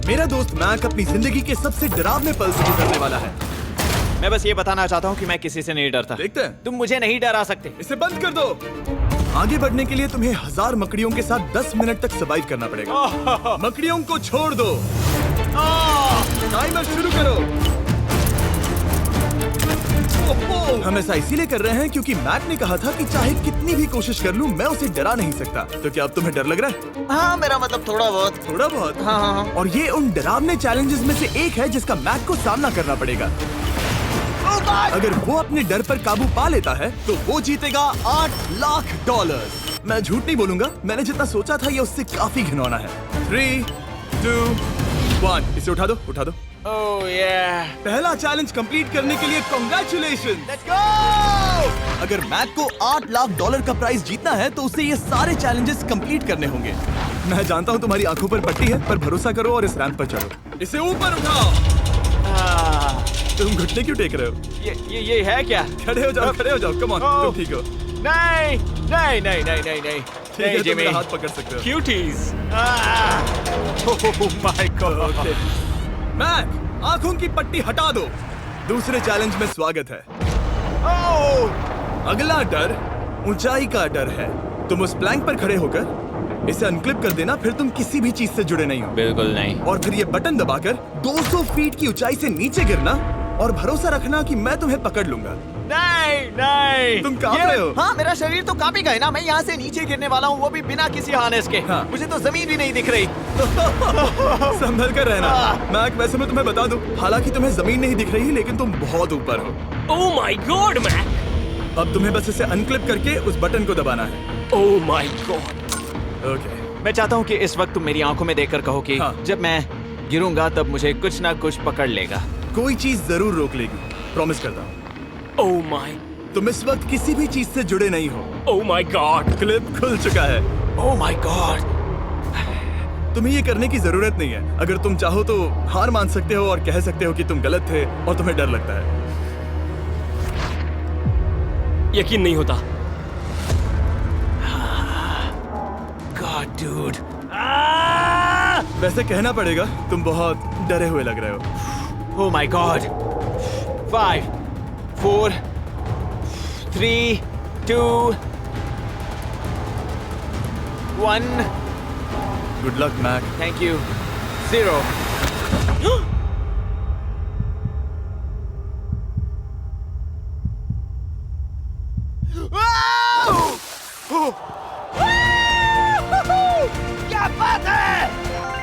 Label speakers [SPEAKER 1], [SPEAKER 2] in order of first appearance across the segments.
[SPEAKER 1] मेरा दोस्त मैक अपनी जिंदगी के सबसे डरावने पल से गुजरने वाला है।
[SPEAKER 2] मैं बस ये बताना चाहता हूँ कि मैं किसी से नहीं डरता।
[SPEAKER 1] देखते हैं।
[SPEAKER 2] तुम मुझे नहीं डरा सकते।
[SPEAKER 1] इसे बंद कर दो। आगे बढ़ने के लिए तुम्हें 1000 मकड़ियों के साथ 10 मिनट तक सर्वाइव करना पड़ेगा। मकड़ियों को छोड़ दो। टाइमर शुरू करो। हम ऐसा इसीलिए कर रहे हैं क्योंकि मैक ने कहा था कि चाहे कितनी भी कोशिश कर लूं, मैं उसे डरा नहीं सकता। तो क्या अब तुम्हें डर लग रहा है?
[SPEAKER 3] हाँ, मेरा मतलब थोड़ा बहुत।
[SPEAKER 1] थोड़ा बहुत?
[SPEAKER 3] हाँ।
[SPEAKER 1] और ये उन डरावने चैलेंजेस में से एक है जिसका मैक को सामना करना पड़ेगा। अगर वो अपने डर पर काबू पा लेता है तो वो जीतेगा $8 लाख। मैं झूठ नहीं बोलूंगा, मैंने जितना सोचा था ये उससे काफी घिनौना है। 3, 2, 1 इसे उठा दो, उठा दो।
[SPEAKER 2] ओह yeah.
[SPEAKER 1] पहला चैलेंज कंप्लीट करने के लिए कांग्रेचुलेशन।
[SPEAKER 2] Let's go!
[SPEAKER 1] अगर मैक को $8 लाख का प्राइज जीतना है तो उसे ये सारे चैलेंजेस कंप्लीट करने होंगे। मैं जानता हूँ तुम्हारी आंखों पर पट्टी है, पर भरोसा करो और इस रैंप पर चढ़ो। इसे ऊपर उठाओ। तुम घुटने क्यों टेक रहे हो?
[SPEAKER 2] ये है क्या?
[SPEAKER 1] खड़े हो जाओ, खड़े हो जाओ। कम ऑन, तुम ठीक हो?
[SPEAKER 2] नहीं नहीं नहीं नहीं नहीं नहीं।
[SPEAKER 1] ठीक है, तुम मेरा हाथ पकड़ सकते हो।
[SPEAKER 2] Cuties. Oh my god.
[SPEAKER 1] Mac, आंखों की पट्टी हटा दो। दूसरे चैलेंज में स्वागत है। अगला डर ऊंचाई का डर है। तुम उस प्लैंक पर खड़े होकर इसे अनक्लिप कर देना, फिर तुम किसी भी चीज से जुड़े नहीं हो।
[SPEAKER 2] बिल्कुल नहीं।
[SPEAKER 1] और फिर ये बटन दबाकर 200 फीट की ऊंचाई से नीचे गिरना और भरोसा रखना कि मैं तुम्हें पकड़ लूंगा।
[SPEAKER 2] नहीं नहीं।
[SPEAKER 1] तुम कांप रहे हो?
[SPEAKER 3] हाँ, मेरा शरीर तो कांपेगा ही ना। मैं यहाँ से नीचे गिरने वाला हूँ, वो भी बिना किसी हार्नेस के।
[SPEAKER 1] हाँ।
[SPEAKER 3] मुझे तो जमीन भी नहीं दिख रही।
[SPEAKER 1] संभल कर रहना। मैक, वैसे मैं तुम्हें बता दूं, हालांकि तुम्हें जमीन नहीं दिख रही, लेकिन तुम बहुत ऊपर हो।
[SPEAKER 4] Oh my god Mac.
[SPEAKER 1] अब तुम्हें बस इसे अनक्लिप करके उस बटन को दबाना है।
[SPEAKER 4] ओह माय गॉड।
[SPEAKER 1] ओके।
[SPEAKER 2] मैं चाहता हूँ कि इस वक्त तुम मेरी आंखों में देखकर कहो कि
[SPEAKER 1] हाँ।
[SPEAKER 2] जब मैं गिरूंगा तब मुझे कुछ ना कुछ पकड़ लेगा।
[SPEAKER 1] कोई चीज जरूर रोक लेगी, प्रॉमिस करता हूँ।
[SPEAKER 4] Oh my.
[SPEAKER 1] तुम इस वक्त किसी भी चीज से जुड़े नहीं हो।
[SPEAKER 4] Oh my God.
[SPEAKER 1] क्लिप खुल चुका है।
[SPEAKER 2] ओह माय गॉड।
[SPEAKER 1] तुम्हें ये करने की जरूरत नहीं है। अगर तुम चाहो तो हार मान सकते हो और कह सकते हो कि तुम गलत थे और तुम्हें डर लगता है।
[SPEAKER 4] यकीन नहीं होता।
[SPEAKER 2] God dude.
[SPEAKER 1] वैसे कहना पड़ेगा, तुम बहुत डरे हुए लग रहे हो।
[SPEAKER 2] Oh my god. 5, 4, 3, 2, 1।
[SPEAKER 1] Good luck Mac.
[SPEAKER 2] Thank you. 0।
[SPEAKER 3] क्या बात है?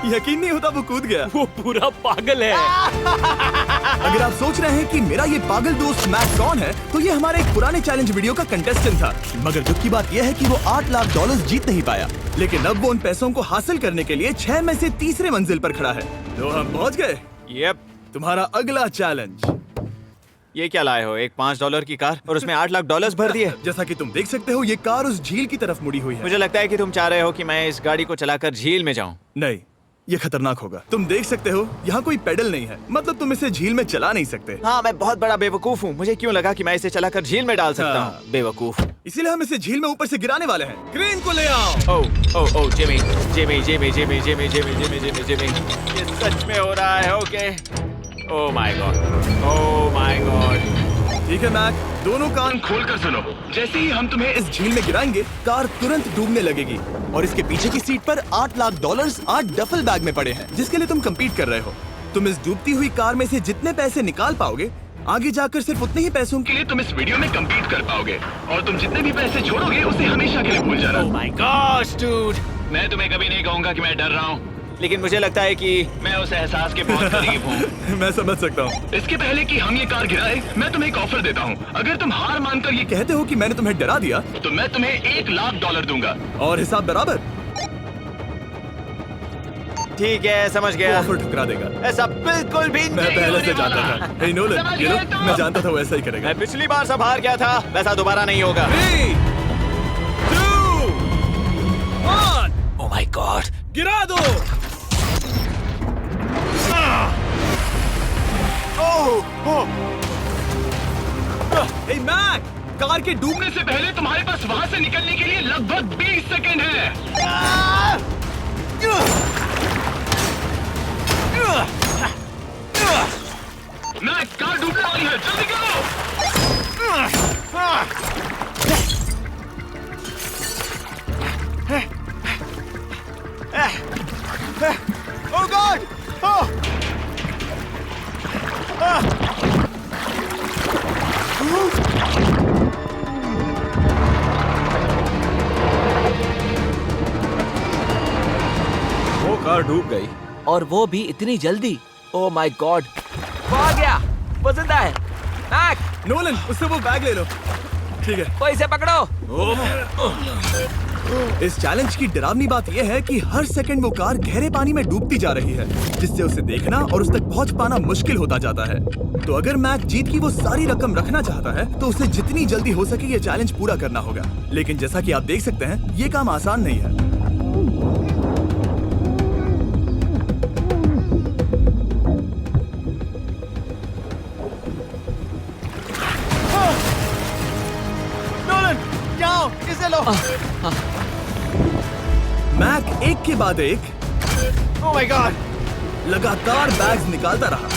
[SPEAKER 1] यकीन नहीं होता वो कूद गया।
[SPEAKER 4] वो पूरा पागल है।
[SPEAKER 1] अगर आप सोच रहे हैं कि मेरा ये पागल दोस्त मैक कौन है, तो ये हमारे एक पुराने चैलेंज वीडियो का कंटेस्टेंट था। मगर दुख की बात यह है कि वो $8 लाख जीत नहीं पाया। लेकिन अब वो उन पैसों को हासिल करने के लिए 6 में से तीसरे मंजिल पर खड़ा है। तो हम पहुंच गए।
[SPEAKER 2] यप।
[SPEAKER 1] तुम्हारा अगला चैलेंज।
[SPEAKER 2] ये क्या लाए हो? एक $5 की कार और उसमें $8 लाख भर दिए।
[SPEAKER 1] जैसा कि तुम देख सकते हो, ये कार उस झील की तरफ मुड़ी हुई है।
[SPEAKER 2] मुझे लगता है कि तुम चाह रहे हो कि मैं इस गाड़ी को चलाकर झील में जाऊं।
[SPEAKER 1] नहीं, ये खतरनाक होगा। तुम देख सकते हो, यहाँ कोई पेडल नहीं है, मतलब तुम इसे झील में चला नहीं सकते।
[SPEAKER 2] हाँ, मैं बहुत बड़ा बेवकूफ हूँ। मुझे क्यों लगा कि मैं इसे चलाकर झील में डाल सकता
[SPEAKER 1] हाँ।
[SPEAKER 2] हूँ? बेवकूफ।
[SPEAKER 1] इसीलिए हम इसे झील में ऊपर से गिराने वाले हैं। क्रेन को ले आओ।
[SPEAKER 2] Oh Jimmy Jimmy Jimmy Jimmy Jimmy Jimmy Jimmy Jimmy Jimmy, ये सच में हो रहा है। Okay. Oh my god. Oh my god.
[SPEAKER 1] ठीक है मैक, दोनों कान खोलकर सुनो। जैसे ही हम तुम्हें इस झील में गिराएंगे, कार तुरंत डूबने लगेगी और इसके पीछे की सीट पर $8 लाख 8 डफल बैग में पड़े हैं, जिसके लिए तुम compete कर रहे हो। तुम इस डूबती हुई कार में से जितने पैसे निकाल पाओगे, आगे जाकर सिर्फ उतने ही पैसों के लिए तुम इस वीडियो में compete कर पाओगे। और तुम जितने भी पैसे छोड़ोगे, उसे हमेशा के लिए भूल जाना।
[SPEAKER 2] ओह माय गॉड डूड।
[SPEAKER 5] मैं तुम्हें कभी नहीं कहूंगा कि मैं डर रहा हूँ।
[SPEAKER 2] लेकिन मुझे लगता है कि
[SPEAKER 5] मैं उस एहसास के बहुत करीब हूँ।
[SPEAKER 1] मैं समझ सकता हूँ।
[SPEAKER 5] इसके पहले कि हम ये कार गिराए, मैं तुम्हें एक ऑफर देता हूँ। अगर तुम हार मानकर ये
[SPEAKER 1] कहते हो कि मैंने तुम्हें डरा दिया,
[SPEAKER 5] तो मैं तुम्हें $1 लाख दूंगा।
[SPEAKER 1] और हिसाब बराबर।
[SPEAKER 2] ठीक है, समझ
[SPEAKER 1] वो
[SPEAKER 2] गया।
[SPEAKER 1] ऑफर ठुकरा देगा।
[SPEAKER 2] ऐसा बिल्कुल भी
[SPEAKER 1] मैं
[SPEAKER 2] नहीं
[SPEAKER 1] पहले
[SPEAKER 2] होने
[SPEAKER 1] से जानता
[SPEAKER 2] वाला।
[SPEAKER 1] था। हे नोलन,
[SPEAKER 5] समझ
[SPEAKER 1] ये लो,
[SPEAKER 5] गए तुम?
[SPEAKER 1] मैं जानता था वो ऐसा ही करेगा।
[SPEAKER 2] मैं पिछली बार सब हार गया था, वैसा दोबारा नहीं होगा।
[SPEAKER 1] 3, 2, 1
[SPEAKER 2] ओह माय गॉड।
[SPEAKER 1] गिरा दो। हे मैक, कार के डूबने
[SPEAKER 5] से पहले तुम्हारे पास वहाँ से निकलने के लिए लगभग 20 सेकंड है।
[SPEAKER 3] ओह गॉड!
[SPEAKER 2] वो कार डूब गई।
[SPEAKER 6] और वो भी इतनी जल्दी। ओह माय गॉड, वो आ गया, वो जिंदा है। मैक,
[SPEAKER 1] नोलन, उससे वो बैग ले लो। ठीक है।
[SPEAKER 6] वो इसे पकड़ो।
[SPEAKER 1] इस चैलेंज की डरावनी बात यह है कि हर सेकंड वो कार गहरे पानी में डूबती जा रही है, जिससे उसे देखना और उस तक पहुंच पाना मुश्किल होता जाता है। तो अगर मैक जीत की वो सारी रकम रखना चाहता है तो उसे जितनी जल्दी हो सके ये चैलेंज पूरा करना होगा। लेकिन जैसा कि आप देख सकते हैं, ये काम आसान नहीं है।
[SPEAKER 3] नोलन, जाओ, इसे लो।
[SPEAKER 1] मैक एक के बाद एक
[SPEAKER 3] ओह माय गॉड!
[SPEAKER 1] लगातार बैग्स निकालता रहा।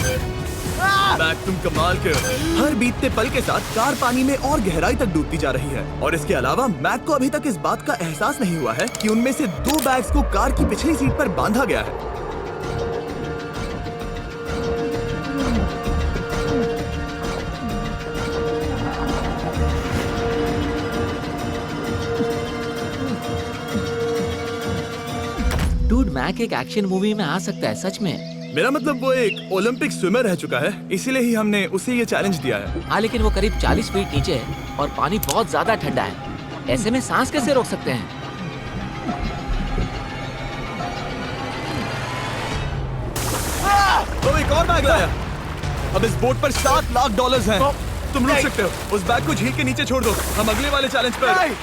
[SPEAKER 1] मैक, तुम कमाल के हो। हर बीतते पल के साथ कार पानी में और गहराई तक डूबती जा रही है। और इसके अलावा मैक को अभी तक इस बात का एहसास नहीं हुआ है कि उनमें से 2 बैग्स को कार की पिछली सीट पर बांधा गया है।
[SPEAKER 6] डूड, मैक एक एक्शन मूवी में आ सकता है सच में।
[SPEAKER 1] मेरा मतलब वो एक ओलंपिक स्विमर रह चुका है, इसीलिए ही हमने उसे ये चैलेंज दिया है।
[SPEAKER 6] हाँ, लेकिन वो करीब 40 फीट नीचे है और पानी बहुत ज्यादा ठंडा है। ऐसे में सांस कैसे रोक सकते हैं?
[SPEAKER 1] तो एक और बैग लाया। अब इस बोट पर $7 लाख हैं। तुम रुक सकते हो। उस बैग को झील के नीचे छोड़ दो। हम अगले वाले चैलेंज पर।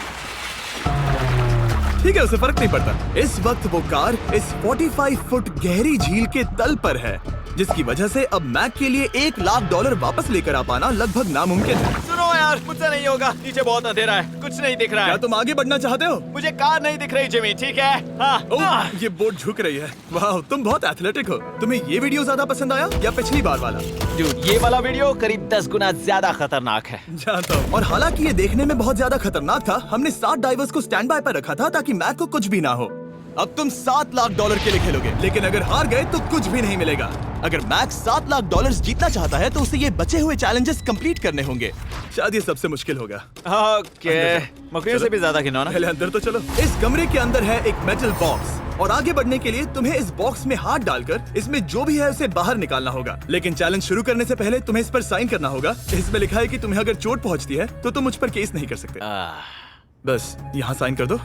[SPEAKER 1] ठीक है, उसे फर्क नहीं पड़ता। इस वक्त वो कार इस 45 फुट गहरी झील के तल पर है, जिसकी वजह से अब मैक के लिए $1 लाख वापस लेकर आ पाना लगभग नामुमकिन है।
[SPEAKER 2] सुनो यार, मुझसे नहीं होगा। नीचे बहुत अंधेरा है, कुछ नहीं दिख रहा
[SPEAKER 1] क्या
[SPEAKER 2] है।
[SPEAKER 1] तुम आगे बढ़ना चाहते हो?
[SPEAKER 2] मुझे कार नहीं दिख रही जिमी, ठीक है? हाँ।
[SPEAKER 1] ओह, ये बोट झुक रही है। वाह, तुम बहुत एथलेटिक हो। तुम्हें ये वीडियो ज्यादा पसंद आया या पिछली बार वाला?
[SPEAKER 2] Dude, ये वाला वीडियो करीब 10 गुना ज्यादा खतरनाक है।
[SPEAKER 1] जानता हूँ। और हालांकि ये देखने में बहुत ज्यादा खतरनाक था, हमने 7 डाइवर्स को स्टैंड बाय पर रखा था ताकि मैक को कुछ भी ना हो। अब तुम $7 लाख के लिए खेलोगे, लेकिन अगर हार गए तो कुछ भी नहीं मिलेगा। अगर मैक $7 लाख जीतना चाहता है तो उसे ये बचे हुए चैलेंजेस कंप्लीट करने होंगे। शायद ये सबसे मुश्किल होगा।
[SPEAKER 2] ओके, मकड़ियों से भी ज्यादा खिलौना।
[SPEAKER 1] पहले अंदर तो चलो। इस कमरे के अंदर है एक मेटल बॉक्स और आगे बढ़ने के लिए तुम्हें इस बॉक्स में हाथ डालकर इसमें जो भी है उसे बाहर निकालना होगा। लेकिन चैलेंज शुरू करने से पहले तुम्हें इस पर साइन करना होगा। इसमें लिखा है कि तुम्हें अगर चोट पहुंचती है तो तुम मुझ पर केस नहीं कर सकते। बस यहाँ साइन कर दो।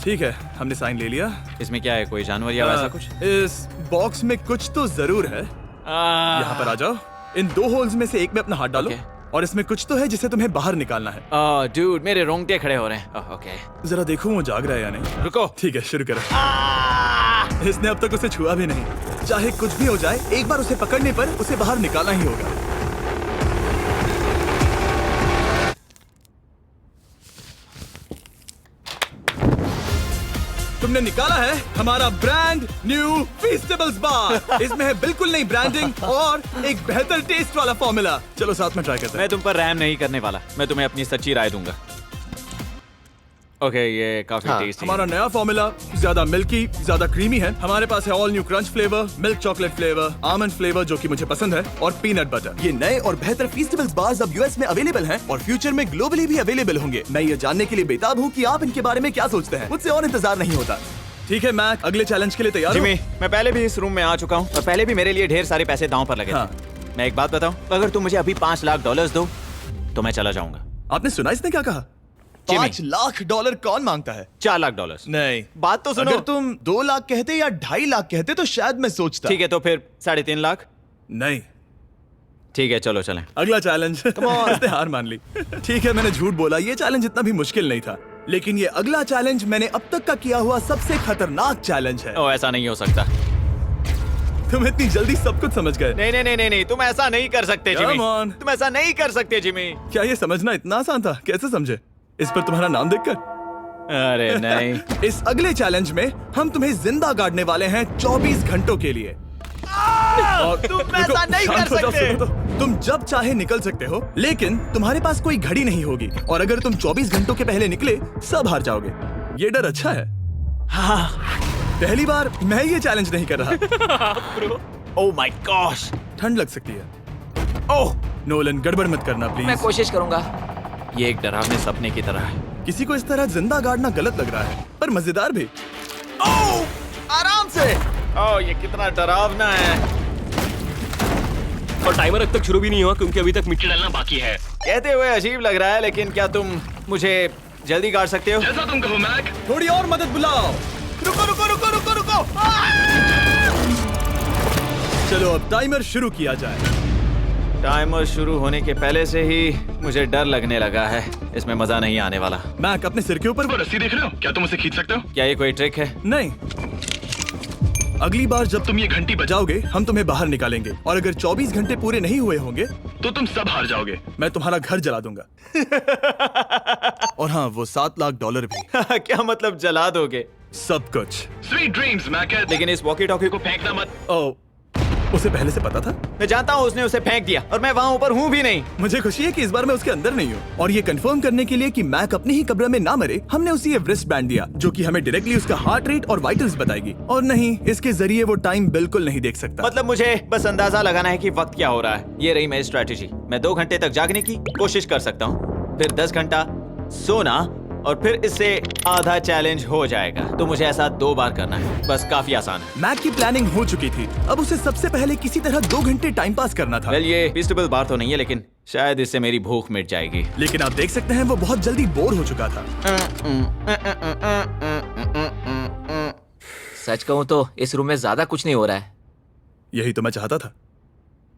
[SPEAKER 1] ठीक है, हमने साइन ले लिया।
[SPEAKER 2] इसमें क्या है, कोई जानवर या वैसा कुछ?
[SPEAKER 1] इस बॉक्स में कुछ तो जरूर है। यहाँ पर आ जाओ। इन 2 होल्स में से एक में अपना हाथ डालो। और इसमें कुछ तो है जिसे तुम्हें बाहर निकालना है।
[SPEAKER 2] डूड, मेरे रोंगटे खड़े हो रहे हैं। ओके,
[SPEAKER 1] जरा देखो वो जाग रहा है या नहीं।
[SPEAKER 2] रुको।
[SPEAKER 1] ठीक है, शुरू करो। इसने अब तक उसे छुआ भी नहीं। चाहे कुछ भी हो जाए, एक बार उसे पकड़ने पर उसे बाहर निकालना ही होगा। तुमने निकाला है हमारा ब्रांड न्यू फीस्टेबल्स बार। इसमें है बिल्कुल नई ब्रांडिंग और एक बेहतर टेस्ट वाला फॉर्मूला। चलो साथ में ट्राई करते हैं।
[SPEAKER 2] मैं तुम पर रहम नहीं करने वाला। मैं तुम्हें अपनी सच्ची राय दूंगा। ओके, ये काफी टेस्टी।
[SPEAKER 1] हमारा नया फॉर्मूला ज्यादा मिल्की, ज्यादा क्रीमी है। हमारे पास है all new crunch flavour, milk chocolate flavour, almond flavour जो कि मुझे पसंद है, और पीनट बटर। ये नए और बेहतर फीस्टेबल्स बार्स अब यूएस में अवेलेबल हैं और फ्यूचर में ग्लोबली भी अवेलेबल होंगे। मैं ये जानने के लिए बेताब हूँ कि आप इनके बारे में क्या सोचते हैं। मुझसे और इंतजार नहीं होता। ठीक है मैक, अगले चैलेंज के लिए तैयार हो?
[SPEAKER 2] जिमी, मैं पहले भी इस रूम में आ चुका हूँ और पहले भी मेरे लिए ढेर सारे पैसे दांव पर लगे थे।
[SPEAKER 1] हाँ।
[SPEAKER 2] मैं एक बात बताऊं, अगर तुम मुझे अभी $5 लाख दो तो मैं चला जाऊंगा।
[SPEAKER 1] आपने सुना इसने क्या कहा? $5 लाख कौन मांगता है?
[SPEAKER 2] $4 लाख।
[SPEAKER 1] नहीं,
[SPEAKER 2] बात तो सुनो।
[SPEAKER 1] अगर तुम 2 लाख कहते या 2.5 लाख कहते तो शायद मैं सोचता।
[SPEAKER 2] ठीक है, तो फिर 3.5 लाख।
[SPEAKER 1] नहीं,
[SPEAKER 2] ठीक है, चलो चलें।
[SPEAKER 1] अगला चैलेंज। इसने हार मान ली। ठीक है, मैंने झूठ बोला। ये चैलेंज इतना भी मुश्किल नहीं था, लेकिन ये अगला चैलेंज मैंने अब तक का किया हुआ सबसे खतरनाक चैलेंज है।
[SPEAKER 2] ओ, ऐसा नहीं हो सकता।
[SPEAKER 1] तुम इतनी जल्दी सब कुछ समझ गए।
[SPEAKER 2] नहीं नहीं नहीं नहीं, तुम ऐसा नहीं कर सकते जिमी।
[SPEAKER 1] Come on.
[SPEAKER 2] तुम ऐसा नहीं कर सकते जिमी।
[SPEAKER 1] क्या ये समझना इतना आसान था? कैसे समझे? इस पर तुम्हारा नाम देखकर?
[SPEAKER 2] अरे नहीं।
[SPEAKER 1] इस अगले चैलेंज में हम तुम्हें जिंदा गाड़ने वाले हैं 24 घंटों के लिए।
[SPEAKER 2] तुम ऐसा नहीं कर
[SPEAKER 1] शांत हो जाओ,
[SPEAKER 2] सकते।
[SPEAKER 1] सुनो तो। तुम जब चाहे निकल सकते हो, लेकिन तुम्हारे पास कोई घड़ी नहीं होगी और अगर तुम 24 घंटों के पहले निकले सब हार जाओगे। ये डर अच्छा है। पहली बार मैं ये चैलेंज नहीं कर रहा।
[SPEAKER 2] Oh my gosh.
[SPEAKER 1] ठंड लग सकती है।
[SPEAKER 2] ओह,
[SPEAKER 1] नोलन गड़बड़ मत करना
[SPEAKER 6] मैं
[SPEAKER 1] प्लीज।
[SPEAKER 6] कोशिश करूंगा।
[SPEAKER 2] ये एक डरावने सपने की तरह है।
[SPEAKER 1] किसी को इस तरह जिंदा गाड़ना गलत लग रहा है, पर मजेदार भी।
[SPEAKER 3] आराम से।
[SPEAKER 2] ओह, ये कितना डरावना है।
[SPEAKER 4] और टाइमर अब तक शुरू भी नहीं हुआ क्योंकि अभी तक मिट्टी
[SPEAKER 5] डलना बाकी है।
[SPEAKER 2] कहते हुए अजीब लग रहा है, लेकिन क्या तुम मुझे जल्दी काट सकते हो?
[SPEAKER 5] जैसा तुम कहो मैक।
[SPEAKER 1] थोड़ी और मदद बुलाओ।
[SPEAKER 3] रुको रुको रुको रुको रुको।
[SPEAKER 1] चलो अब टाइमर शुरू किया जाए।
[SPEAKER 2] टाइमर शुरू होने के पहले से ही मुझे डर लगने लगा है। इसमें मजा नहीं आने वाला।
[SPEAKER 1] मैक अपने सिर के ऊपर।
[SPEAKER 5] वो रस्सी देख रहे हो? क्या तुम उसे खींच सकते हो?
[SPEAKER 2] क्या ये कोई ट्रिक है?
[SPEAKER 1] नहीं, अगली बार जब
[SPEAKER 5] तुम ये घंटी बजाओ
[SPEAKER 1] जाओगे हम तुम्हें बाहर निकालेंगे, और अगर 24 घंटे पूरे नहीं हुए होंगे
[SPEAKER 5] तो तुम सब हार जाओगे।
[SPEAKER 1] मैं तुम्हारा घर जला दूंगा। और हाँ, वो $7 लाख भी।
[SPEAKER 2] क्या मतलब जला दोगे?
[SPEAKER 1] सब कुछ।
[SPEAKER 5] Sweet dreams Mac.
[SPEAKER 2] लेकिन इस वॉकी टॉकी को
[SPEAKER 5] फेंकना मत।
[SPEAKER 1] ओ, उसे पहले से पता था?
[SPEAKER 2] मैं जानता हूँ उसने उसे फेंक दिया, और मैं वहाँ ऊपर हूँ भी नहीं।
[SPEAKER 1] मुझे खुशी है कि इस बार मैं उसके अंदर नहीं हूँ। और ये कंफर्म करने के लिए कि मैक अपनी ही कब्र में ना मरे, हमने उसे ये रिस्ट बैंड दिया, जो कि हमें डायरेक्टली उसका हार्ट रेट और वाइटल्स बताएगी। और नहीं, इसके जरिए वो टाइम बिल्कुल नहीं देख सकता।
[SPEAKER 2] मतलब मुझे बस अंदाजा लगाना है कि वक्त क्या हो रहा है। ये रही मेरी स्ट्रेटेजी। मैं 2 घंटे तक जागने की कोशिश कर सकता हूँ, फिर 10 घंटा सोना, और फिर इससे आधा चैलेंज हो जाएगा। तो मुझे ऐसा 2 बार करना है, बस काफी आसान है।
[SPEAKER 1] मैक की प्लानिंग हो चुकी थी, अब उसे सबसे पहले किसी तरह 2 घंटे टाइम पास करना था।
[SPEAKER 2] वेल, ये फीस्टेबल बार तो नहीं है, लेकिन शायद इससे मेरी भूख मिट जाएगी।
[SPEAKER 1] लेकिन आप देख सकते हैं वो बहुत जल्दी बोर हो चुका था।
[SPEAKER 6] सच कहूँ तो इस रूम में ज्यादा कुछ नहीं हो रहा है।
[SPEAKER 1] यही तो मैं चाहता था।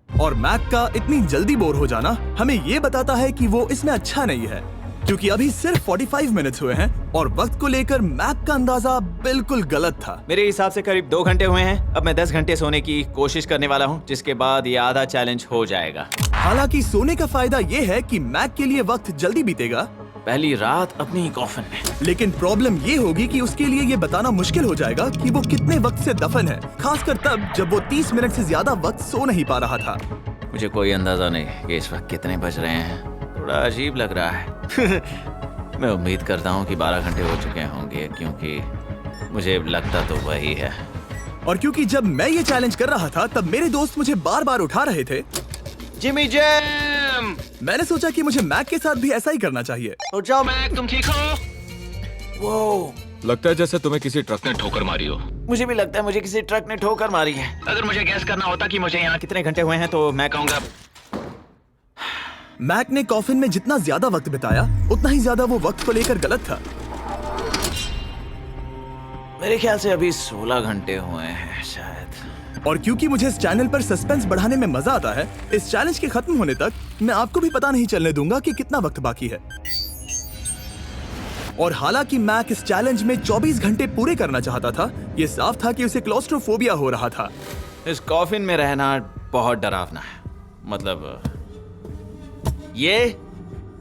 [SPEAKER 1] और मैक का इतनी जल्दी बोर हो जाना हमें ये बताता है कि वो इसमें अच्छा नहीं है, क्योंकि अभी सिर्फ 45 मिनट्स हुए हैं और वक्त को लेकर मैक का अंदाजा बिल्कुल गलत था।
[SPEAKER 2] मेरे हिसाब से करीब 2 घंटे हुए हैं। अब मैं 10 घंटे सोने की कोशिश करने वाला हूँ, जिसके बाद ये आधा चैलेंज हो जाएगा।
[SPEAKER 1] हालांकि सोने का फायदा ये है कि मैक के लिए वक्त जल्दी बीतेगा,
[SPEAKER 2] पहली रात अपनी कॉफिन में।
[SPEAKER 1] लेकिन प्रॉब्लम ये होगी कि उसके लिए ये बताना मुश्किल हो जाएगा कि वो कितने वक्त से दफन है, खासकर तब जब वो 30 मिनट से ज्यादा वक्त सो नहीं पा रहा था।
[SPEAKER 2] मुझे कोई अंदाजा नहीं कि इस वक्त कितने बज रहे हैं। थोड़ा अजीब लग रहा है। मैं उम्मीद करता हूँ कि 12 घंटे हो चुके होंगे, क्योंकि मुझे लगता तो वही है।
[SPEAKER 1] और क्योंकि जब मैं ये चैलेंज कर रहा था तब मेरे दोस्त मुझे बार बार उठा रहे थे।
[SPEAKER 2] जिमी जैम,
[SPEAKER 1] मैंने सोचा कि मुझे मैक के साथ भी ऐसा ही करना चाहिए।
[SPEAKER 3] उठ जाओ।
[SPEAKER 5] मैक तुम ठीक हो?
[SPEAKER 2] वो
[SPEAKER 5] लगता है जैसे तुम्हें किसी ट्रक ने ठोकर मारी हो।
[SPEAKER 2] मुझे भी लगता है मुझे किसी ट्रक ने ठोकर मारी है।
[SPEAKER 5] अगर मुझे गैस करना होता कि मुझे यहाँ
[SPEAKER 2] कितने घंटे हुए हैं तो मैं कहूँगा
[SPEAKER 1] मैक ने कॉफिन में जितना ज्यादा वक्त बिताया उतना ही ज्यादा वो वक्त को लेकर गलत था।
[SPEAKER 2] मेरे ख्याल से अभी 16 घंटे हुए हैं शायद।
[SPEAKER 1] और क्योंकि मुझे इस चैनल पर सस्पेंस बढ़ाने में मजा आता है, इस चैलेंज के खत्म होने तक मैं आपको भी पता नहीं चलने दूंगा कि कितना वक्त बाकी है। और हालांकि मैक इस चैलेंज में 24 घंटे पूरे करना चाहता था, ये साफ था कि उसे क्लॉस्ट्रोफोबिया हो रहा था।
[SPEAKER 2] इस कॉफिन में रहना बहुत डरावना है। मतलब ये,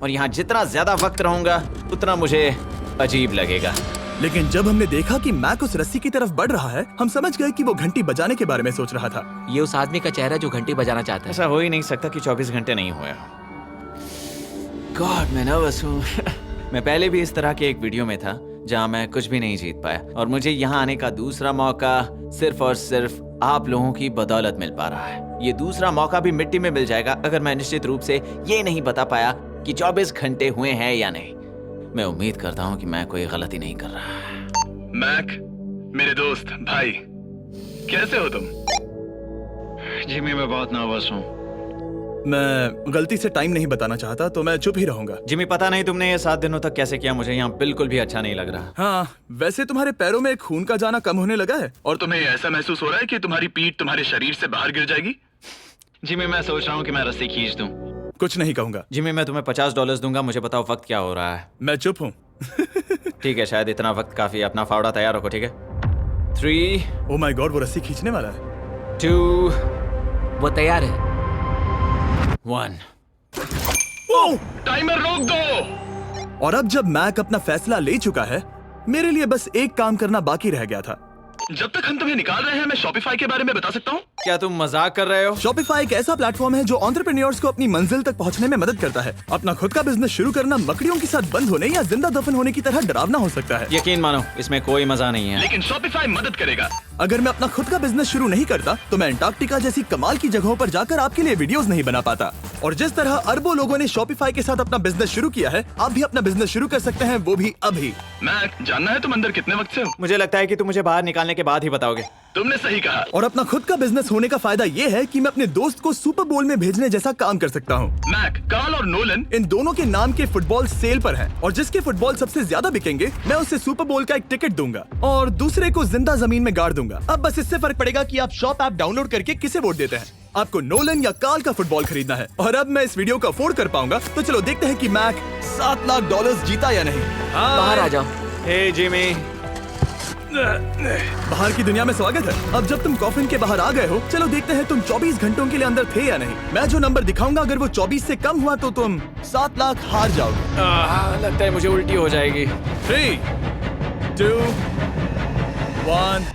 [SPEAKER 2] और यहाँ जितना ज्यादा वक्त रहूंगा उतना मुझे अजीब लगेगा।
[SPEAKER 1] लेकिन जब हमने देखा कि मैक उस रस्सी की तरफ बढ़ रहा है, हम समझ गए कि वो घंटी बजाने के बारे में सोच रहा था।
[SPEAKER 6] ये उस आदमी का चेहरा जो घंटी बजाना चाहता है।
[SPEAKER 2] ऐसा हो ही नहीं सकता कि 24 घंटे नहीं हुए। गॉड, मैं नर्वस हूँ। मैं पहले भी इस तरह के एक वीडियो में था जहाँ मैं कुछ भी नहीं जीत पाया, और मुझे यहाँ आने का दूसरा मौका सिर्फ और सिर्फ आप लोगों की बदौलत मिल पा रहा है। ये दूसरा मौका भी मिट्टी में मिल जाएगा अगर मैं निश्चित रूप से ये नहीं बता पाया कि 24 घंटे हुए हैं या नहीं। मैं उम्मीद करता हूँ कि मैं कोई गलती नहीं कर रहा।
[SPEAKER 5] मैक, मेरे दोस्त भाई, कैसे हो तुम? जिमी, मैं बहुत नर्वस हूँ।
[SPEAKER 1] मैं गलती से टाइम नहीं बताना चाहता तो मैं चुप ही रहूंगा।
[SPEAKER 2] जिमी, पता नहीं तुमने ये 7 दिनों तक कैसे किया, मुझे यहाँ बिल्कुल भी अच्छा नहीं लग रहा।
[SPEAKER 1] हाँ, वैसे तुम्हारे पैरों में खून का जाना कम होने लगा है।
[SPEAKER 5] और तुम्हें ऐसा महसूस हो रहा है कि तुम्हारी पीठ तुम्हारे शरीर से बाहर गिर जाएगी? जिमी, मैं सोच रहा हूँ कि मैं रस्सी खींच दूं।
[SPEAKER 1] कुछ नहीं कहूंगा।
[SPEAKER 2] जिमी, मैं तुम्हें $50 दूंगा, मुझे बताओ वक्त क्या हो रहा है।
[SPEAKER 1] मैं चुप हूँ।
[SPEAKER 2] ठीक है, शायद इतना वक्त काफी। अपना फावड़ा तैयार रखो, ठीक है? 3
[SPEAKER 1] ओह माय गॉड, वो रस्सी खींचने वाला है।
[SPEAKER 2] 2
[SPEAKER 6] वो तैयार है।
[SPEAKER 2] 1
[SPEAKER 5] टाइमर रोक दो।
[SPEAKER 1] और अब जब मैक अपना फैसला ले चुका है, मेरे लिए बस एक काम करना बाकी रह गया था।
[SPEAKER 5] जब तक हम तुम्हें निकाल रहे हैं, मैं शॉपिफाई के बारे में बता सकता हूँ।
[SPEAKER 2] क्या तुम मजाक कर रहे हो?
[SPEAKER 1] Shopify एक ऐसा प्लेटफॉर्म है जो एंटरप्रेन्योर्स को अपनी मंजिल तक पहुंचने में मदद करता है। अपना खुद का बिजनेस शुरू करना मकड़ियों के साथ बंद होने या जिंदा दफन होने की तरह डरावना हो सकता है।
[SPEAKER 2] यकीन मानो इसमें कोई मजा नहीं है।
[SPEAKER 5] लेकिन शॉपिफाई मदद करेगा।
[SPEAKER 1] अगर मैं अपना खुद का बिजनेस शुरू नहीं करता तो मैं अंटार्कटिका जैसी कमाल की जगहों पर जाकर आपके लिए वीडियोस नहीं बना पाता। और जिस तरह अरबों लोगों ने Shopify के साथ अपना बिजनेस शुरू किया है, आप भी अपना बिजनेस शुरू कर सकते हैं, वो भी अभी।
[SPEAKER 5] मैक, जानना है तुम अंदर कितने वक्त से हो?
[SPEAKER 2] मुझे लगता है कि तुम मुझे बाहर निकालने के बाद ही बताओगे।
[SPEAKER 5] तुमने सही कहा।
[SPEAKER 1] और अपना खुद का बिजनेस होने का फायदा ये है कि मैं अपने दोस्त को सुपर बोल में भेजने जैसा काम कर सकता हूँ।
[SPEAKER 5] मैक, कार्ल और नोलन
[SPEAKER 1] इन दोनों के नाम के फुटबॉल सेल पर हैं और जिसके फुटबॉल सबसे ज्यादा बिकेंगे मैं उसे सुपर बोल का एक टिकट दूंगा और दूसरे को जिंदा जमीन में गाड़ दूंगा। अब बस इससे फर्क पड़ेगा कि आप शॉप ऐप डाउनलोड करके किसे वोट देते हैं। आपको नोलन या कार्ल का फुटबॉल खरीदना है। और अब मैं इस वीडियो को अफोर्ड कर पाऊंगा, तो चलो देखते हैं कि मैक $7 लाख जीता या नहीं।
[SPEAKER 6] बाहर आ जाओ।
[SPEAKER 2] हे जिमी,
[SPEAKER 1] बाहर की दुनिया में स्वागत है। अब जब तुम कॉफिन के बाहर आ गए हो, चलो देखते हैं तुम 24 घंटों के लिए अंदर थे या नहीं। मैं जो नंबर दिखाऊंगा अगर वो 24 से कम हुआ तो तुम 7 लाख हार जाओगे।
[SPEAKER 2] लगता है मुझे उल्टी हो जाएगी।
[SPEAKER 1] 3, 2, 1।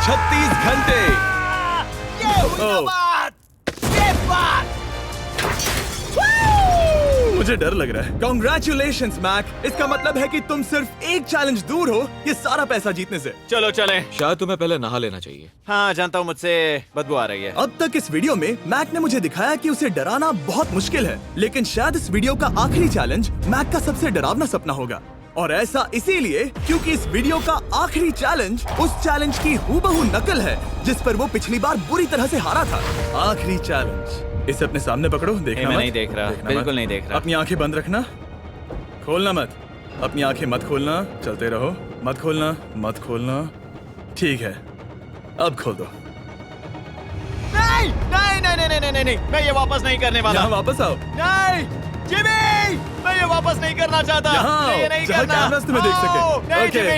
[SPEAKER 1] 36 घंटे। मुझे डर लग रहा है। Congratulations, Mac. इसका मतलब है कि तुम सिर्फ एक चैलेंज दूर हो ये सारा पैसा जीतने से।
[SPEAKER 2] चलो चलें।
[SPEAKER 4] शायद तुम्हें पहले नहा लेना चाहिए।
[SPEAKER 2] हाँ जानता हूँ, मुझसे बदबू आ रही है।
[SPEAKER 1] अब तक इस वीडियो में मैक ने मुझे दिखाया कि उसे डराना बहुत मुश्किल है, लेकिन शायद इस वीडियो का आखिरी चैलेंज मैक का सबसे डरावना सपना होगा। और ऐसा इसीलिए क्योंकि इस वीडियो का आखिरी चैलेंज उस चैलेंज की हूबहू नकल है जिस पर वो पिछली बार बुरी तरह से हारा था। आखिरी चैलेंज। इसे अपने सामने पकड़ो, देखना
[SPEAKER 2] मैं
[SPEAKER 1] मत।
[SPEAKER 2] नहीं देख रहा,
[SPEAKER 1] देखना
[SPEAKER 2] बिल्कुल
[SPEAKER 1] मत।
[SPEAKER 2] नहीं देख रहा।
[SPEAKER 1] अपनी आंखें बंद रखना, खोलना मत। अपनी आंखें मत खोलना, चलते रहो। मत खोलना, मत खोलना। ठीक है, अब खोल दो।
[SPEAKER 3] नहीं नहीं नहीं नहीं नहीं नहीं नहीं, मैं ये वापस नहीं करने वाला।
[SPEAKER 1] यहाँ वापस आओ।
[SPEAKER 3] नहीं जिमी, मैं ये वापस नहीं करना चाहता।
[SPEAKER 1] यहाँ
[SPEAKER 3] मैं ये
[SPEAKER 1] आओ,
[SPEAKER 3] नहीं
[SPEAKER 1] जहाँ
[SPEAKER 3] करना।
[SPEAKER 1] कैमरास तुम्हें देख सके।
[SPEAKER 3] नहीं
[SPEAKER 1] ओके।
[SPEAKER 3] जिमी।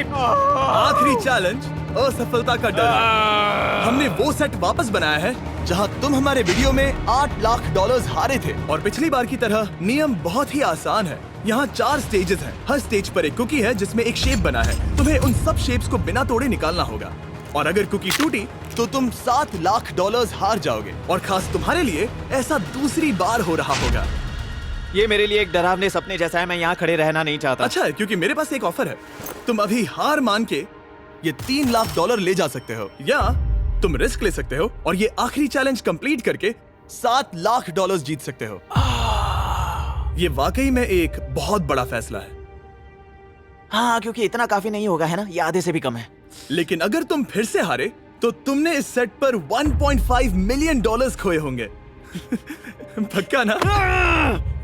[SPEAKER 1] आखिरी चैलेंज असफलता का डर। हमने वो सेट वापस बनाया है जहां तुम हमारे वीडियो में $8 लाख हारे थे। और पिछली बार की तरह नियम बहुत ही आसान है। यहाँ 4 स्टेजेस हैं। हर स्टेज पर एक कुकी है जिसमें एक शेप बना है। तुम्हें उन सब शेप्स को बिना तोड़े निकालना होगा। और अगर कुकी टूटी तो तुम $7 लाख हार जाओगे। और खास तुम्हारे लिए ऐसा दूसरी बार हो रहा होगा।
[SPEAKER 2] ये मेरे लिए एक डरावने सपने जैसा है। मैं यहाँ खड़े रहना नहीं चाहता।
[SPEAKER 1] अच्छा है क्योंकि मेरे पास एक ऑफर है। तुम अभी हार मान के ये $3 लाख ले जा सकते हो, या तुम रिस्क ले सकते हो और ये आखिरी चैलेंज कंप्लीट करके $7 लाख जीत सकते हो। ये वाकई में एक बहुत बड़ा फैसला है।
[SPEAKER 3] हाँ, क्योंकि इतना काफी नहीं होगा, है ना? ये आधे से भी कम है।
[SPEAKER 1] लेकिन अगर तुम फिर से हारे तो तुमने इस सेट पर $1.5 मिलियन खोए होंगे। पक्का ना?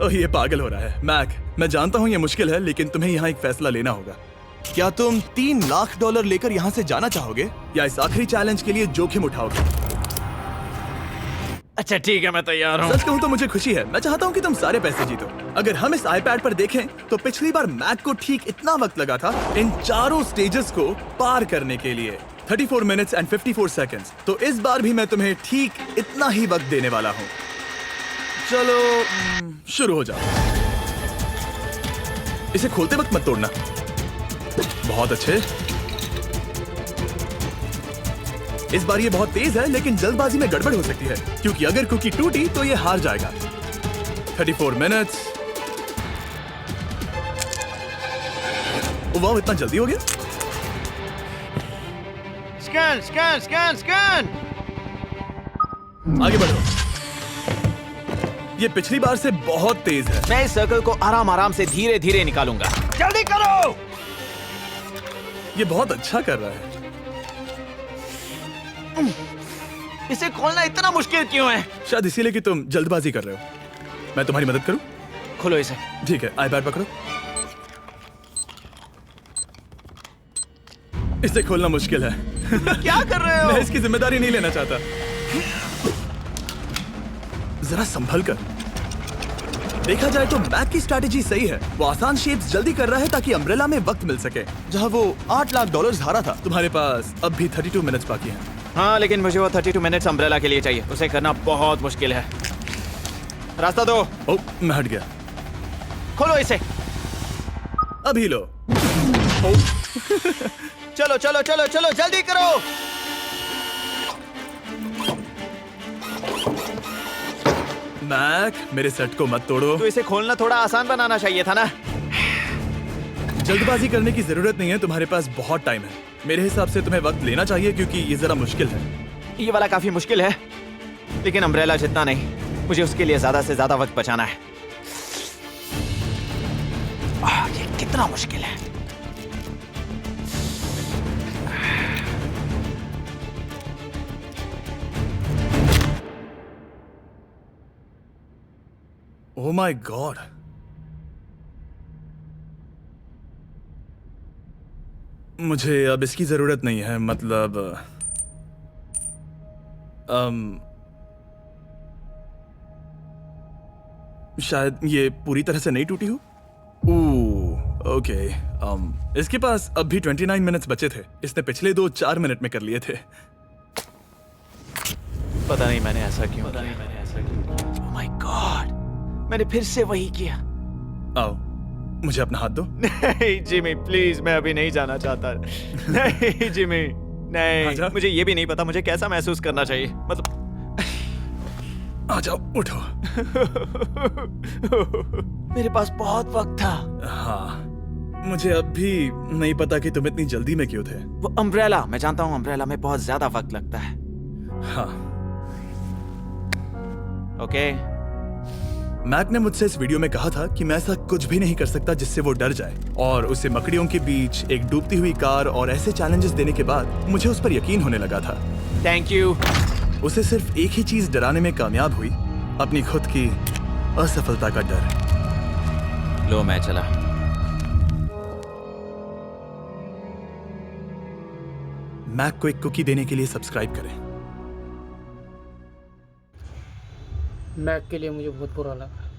[SPEAKER 1] ओह, ये पागल हो रहा है। मैक, मैं जानता हूँ ये मुश्किल है, लेकिन तुम्हें यहाँ एक फैसला लेना होगा। क्या तुम $3 लाख लेकर यहाँ से जाना चाहोगे या इस आखिरी चैलेंज के लिए जोखिम उठाओगे?
[SPEAKER 2] अच्छा ठीक है, मैं तैयार हूँ।
[SPEAKER 1] सच कहूँ तो मुझे खुशी है। मैं चाहता हूँ कि तुम सारे पैसे जीतो। अगर हम इस iPad पर देखें तो पिछली बार मैक को ठीक इतना वक्त लगा था इन चारों स्टेजेस को पार करने के लिए, 34 मिनट्स एंड 54 सेकंड्स। तो इस बार भी मैं तुम्हें ठीक इतना ही वक्त देने वाला हूँ। चलो शुरू हो जाओ। इसे खोलते वक्त मत तोड़ना। बहुत अच्छे। इस बार ये बहुत तेज है, लेकिन जल्दबाजी में गड़बड़ हो सकती है क्योंकि अगर कुकी टूटी तो ये हार जाएगा। 34 मिनट्स। वाह, इतना जल्दी हो गया।
[SPEAKER 3] Scan scan scan scan.
[SPEAKER 1] आगे बढ़ो। ये पिछली बार से बहुत तेज है।
[SPEAKER 2] मैं इस सर्कल को आराम आराम से धीरे धीरे निकालूंगा।
[SPEAKER 3] जल्दी करो।
[SPEAKER 1] ये बहुत अच्छा कर रहा है।
[SPEAKER 3] इसे खोलना इतना मुश्किल क्यों है?
[SPEAKER 1] शायद इसीलिए कि तुम जल्दबाजी कर रहे हो। मैं तुम्हारी मदद करूं?
[SPEAKER 2] खोलो इसे।
[SPEAKER 1] ठीक है, iPad पकड़ो। इसे खोलना मुश्किल है।
[SPEAKER 3] क्या कर रहे हो?
[SPEAKER 1] मैं इसकी जिम्मेदारी नहीं लेना चाहता। जरा संभल कर। देखा जाए तो मैक की स्ट्रैटेजी सही है। वो आसान शेप्स जल्दी कर रहा है ताकि अम्ब्रेला में वक्त मिल सके। जहां वो $8 लाख हारा था, तुम्हारे पास अब भी 32 मिनट्स बाकी हैं।
[SPEAKER 2] हाँ, लेकिन मुझे वो 32 मिनट्स अम्ब्रेला के लिए चाहिए। उसे करना बहुत मुश्किल है। रास्ता दो।
[SPEAKER 1] ओह, मैं हट गया।
[SPEAKER 3] खोलो इसे।
[SPEAKER 1] अभी लो।
[SPEAKER 3] चलो चलो चलो चलो, जल्दी करो।
[SPEAKER 1] मैक, मेरे सेट को मत तोड़ो।
[SPEAKER 3] तो इसे खोलना थोड़ा आसान बनाना चाहिए था ना।
[SPEAKER 1] जल्दबाजी करने की जरूरत नहीं है, तुम्हारे पास बहुत टाइम है। मेरे हिसाब से तुम्हें वक्त लेना चाहिए क्योंकि ये जरा मुश्किल है।
[SPEAKER 3] ये वाला काफी मुश्किल है, लेकिन अम्ब्रेला जितना नहीं। मुझे उसके लिए ज्यादा से ज्यादा वक्त बचाना है। ये कितना मुश्किल है।
[SPEAKER 1] ओह माय गॉड, मुझे अब इसकी जरूरत नहीं है। मतलब शायद ये पूरी तरह से नहीं टूटी हो। ओके, इसके पास अब भी 29 मिनट्स बचे थे। इसने पिछले 4 मिनट में कर लिए थे।
[SPEAKER 3] पता नहीं मैंने ऐसा क्यों किया। ओह माय गॉड, मैंने फिर से वही किया।
[SPEAKER 1] आओ, मुझे अपना हाथ दो।
[SPEAKER 3] नहीं जिमी, प्लीज, मैं अभी नहीं जाना चाहता। नहीं जिमी, नहीं।
[SPEAKER 1] आजा।
[SPEAKER 3] मुझे ये भी नहीं पता मुझे कैसा महसूस करना चाहिए। मतलब
[SPEAKER 1] आ जाओ, उठो।
[SPEAKER 3] मेरे पास बहुत वक्त था।
[SPEAKER 1] हाँ, मुझे अब भी नहीं पता कि तुम इतनी जल्दी में क्यों थे।
[SPEAKER 3] वो अम्ब्रेला, मैं जानता हूँ अम्ब्रेला में बहुत ज्यादा वक्त लगता है।
[SPEAKER 1] हाँ,
[SPEAKER 3] ओके।
[SPEAKER 1] मैक ने मुझसे इस वीडियो में कहा था कि मैं ऐसा कुछ भी नहीं कर सकता जिससे वो डर जाए, और उसे मकड़ियों के बीच एक डूबती हुई कार और ऐसे चैलेंजेस देने के बाद मुझे उस पर यकीन होने लगा था।
[SPEAKER 3] Thank you.
[SPEAKER 1] उसे सिर्फ एक ही चीज डराने में कामयाब हुई, अपनी खुद की असफलता का डर।
[SPEAKER 2] लो मैं चला।
[SPEAKER 1] मैक को एक कुकी देने के लिए सब्सक्राइब करें।
[SPEAKER 7] मैक के लिए मुझे बहुत बुरा लगा।